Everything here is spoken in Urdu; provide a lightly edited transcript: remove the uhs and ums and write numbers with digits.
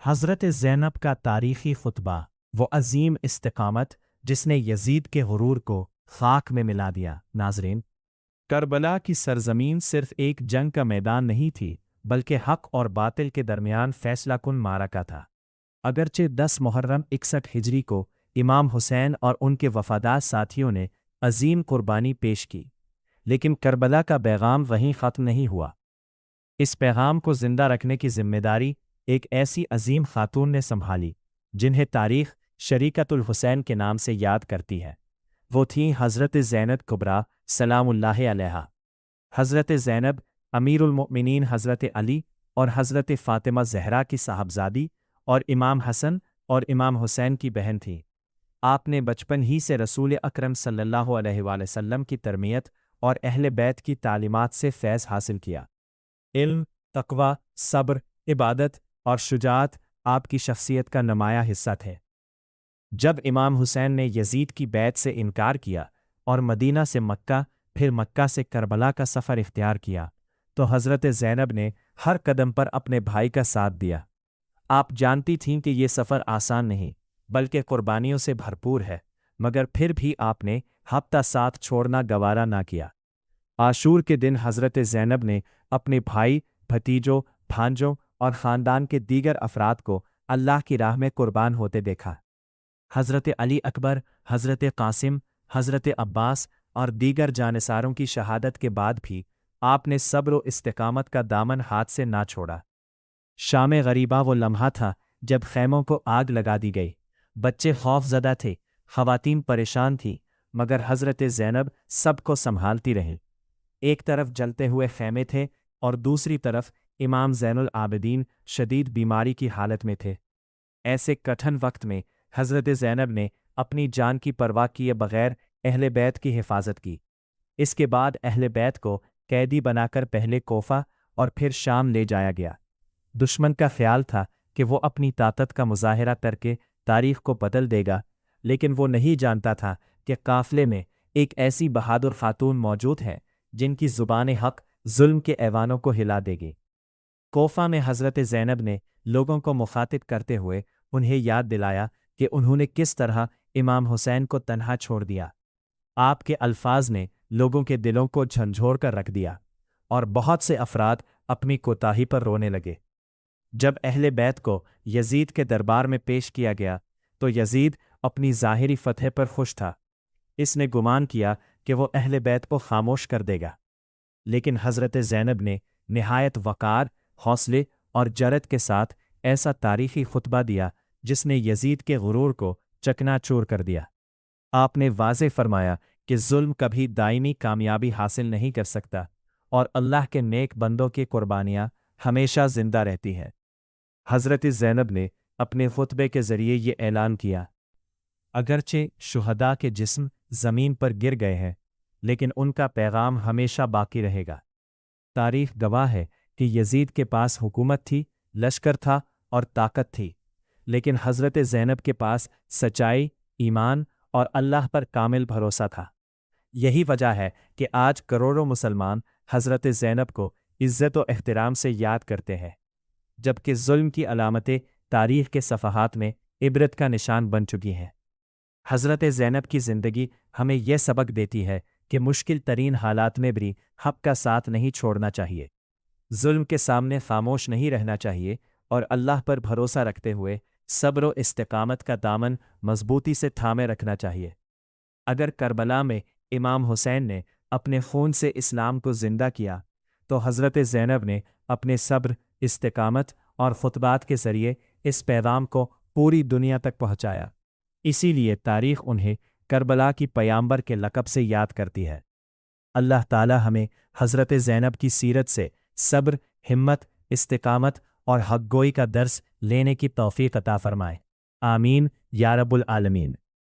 حضرت زینب کا تاریخی خطبہ، وہ عظیم استقامت جس نے یزید کے غرور کو خاک میں ملا دیا۔ ناظرین، کربلا کی سرزمین صرف ایک جنگ کا میدان نہیں تھی، بلکہ حق اور باطل کے درمیان فیصلہ کن معرکہ تھا۔ اگرچہ 10 محرم 61 ہجری کو امام حسین اور ان کے وفادار ساتھیوں نے عظیم قربانی پیش کی، لیکن کربلا کا پیغام وہیں ختم نہیں ہوا۔ اس پیغام کو زندہ رکھنے کی ذمہ داری ایک ایسی عظیم خاتون نے سنبھالی جنہیں تاریخ شریکت الحسین کے نام سے یاد کرتی ہے۔ وہ تھیں حضرت زینب کبریٰ سلام اللہ علیہا۔ حضرت زینب امیر المؤمنین حضرت علی اور حضرت فاطمہ زہرا کی صاحبزادی اور امام حسن اور امام حسین کی بہن تھیں۔ آپ نے بچپن ہی سے رسول اکرم صلی اللہ علیہ وآلہ وسلم کی تربیت اور اہل بیت کی تعلیمات سے فیض حاصل کیا۔ علم، تقوی، صبر، عبادت اور شجاعت آپ کی شخصیت کا نمایاں حصہ تھے۔ جب امام حسین نے یزید کی بیعت سے انکار کیا اور مدینہ سے مکہ پھر مکہ سے کربلا کا سفر اختیار کیا، تو حضرت زینب نے ہر قدم پر اپنے بھائی کا ساتھ دیا۔ آپ جانتی تھیں کہ یہ سفر آسان نہیں بلکہ قربانیوں سے بھرپور ہے، مگر پھر بھی آپ نے ہفتہ ساتھ چھوڑنا گوارا نہ کیا۔ عاشور کے دن حضرت زینب نے اپنے بھائی، بھتیجوں، بھانجوں اور خاندان کے دیگر افراد کو اللہ کی راہ میں قربان ہوتے دیکھا۔ حضرت علی اکبر، حضرت قاسم، حضرت عباس اور دیگر جانثاروں کی شہادت کے بعد بھی آپ نے صبر و استقامت کا دامن ہاتھ سے نہ چھوڑا۔ شام غریبہ وہ لمحہ تھا جب خیموں کو آگ لگا دی گئی، بچے خوف زدہ تھے، خواتین پریشان تھیں، مگر حضرت زینب سب کو سنبھالتی رہیں۔ ایک طرف جلتے ہوئے خیمے تھے اور دوسری طرف امام زین العابدین شدید بیماری کی حالت میں تھے۔ ایسے کٹھن وقت میں حضرت زینب نے اپنی جان کی پرواہ کیے بغیر اہل بیت کی حفاظت کی۔ اس کے بعد اہل بیت کو قیدی بنا کر پہلے کوفہ اور پھر شام لے جایا گیا۔ دشمن کا خیال تھا کہ وہ اپنی طاقت کا مظاہرہ کر کے تاریخ کو بدل دے گا، لیکن وہ نہیں جانتا تھا کہ قافلے میں ایک ایسی بہادر خاتون موجود ہے جن کی زبان حق ظلم کے ایوانوں کو ہلا دے گی۔ کوفہ میں حضرت زینب نے لوگوں کو مخاطب کرتے ہوئے انہیں یاد دلایا کہ انہوں نے کس طرح امام حسین کو تنہا چھوڑ دیا۔ آپ کے الفاظ نے لوگوں کے دلوں کو جھنجھوڑ کر رکھ دیا اور بہت سے افراد اپنی کوتاہی پر رونے لگے۔ جب اہل بیت کو یزید کے دربار میں پیش کیا گیا تو یزید اپنی ظاہری فتح پر خوش تھا۔ اس نے گمان کیا کہ وہ اہل بیت کو خاموش کر دے گا، لیکن حضرت زینب نے نہایت وقار، حوصلے اور جرأت کے ساتھ ایسا تاریخی خطبہ دیا جس نے یزید کے غرور کو چکنا چور کر دیا۔ آپ نے واضح فرمایا کہ ظلم کبھی دائمی کامیابی حاصل نہیں کر سکتا اور اللہ کے نیک بندوں کی قربانیاں ہمیشہ زندہ رہتی ہیں۔ حضرت زینب نے اپنے خطبے کے ذریعے یہ اعلان کیا، اگرچہ شہداء کے جسم زمین پر گر گئے ہیں، لیکن ان کا پیغام ہمیشہ باقی رہے گا۔ تاریخ گواہ ہے کہ یزید کے پاس حکومت تھی، لشکر تھا اور طاقت تھی، لیکن حضرت زینب کے پاس سچائی، ایمان اور اللہ پر کامل بھروسہ تھا۔ یہی وجہ ہے کہ آج کروڑوں مسلمان حضرت زینب کو عزت و احترام سے یاد کرتے ہیں، جبکہ ظلم کی علامتیں تاریخ کے صفحات میں عبرت کا نشان بن چکی ہیں۔ حضرت زینب کی زندگی ہمیں یہ سبق دیتی ہے کہ مشکل ترین حالات میں بھی حق کا ساتھ نہیں چھوڑنا چاہیے، ظلم کے سامنے خاموش نہیں رہنا چاہیے اور اللہ پر بھروسہ رکھتے ہوئے صبر و استقامت کا دامن مضبوطی سے تھامے رکھنا چاہیے۔ اگر کربلا میں امام حسین نے اپنے خون سے اسلام کو زندہ کیا، تو حضرت زینب نے اپنے صبر، استقامت اور خطبات کے ذریعے اس پیغام کو پوری دنیا تک پہنچایا۔ اسی لیے تاریخ انہیں کربلا کی پیامبر کے لقب سے یاد کرتی ہے۔ اللہ تعالی ہمیں حضرت زینب کی سیرت سے صبر، ہمت، استقامت اور حق گوئی کا درس لینے کی توفیق عطا فرمائے۔ آمین یا رب العالمین۔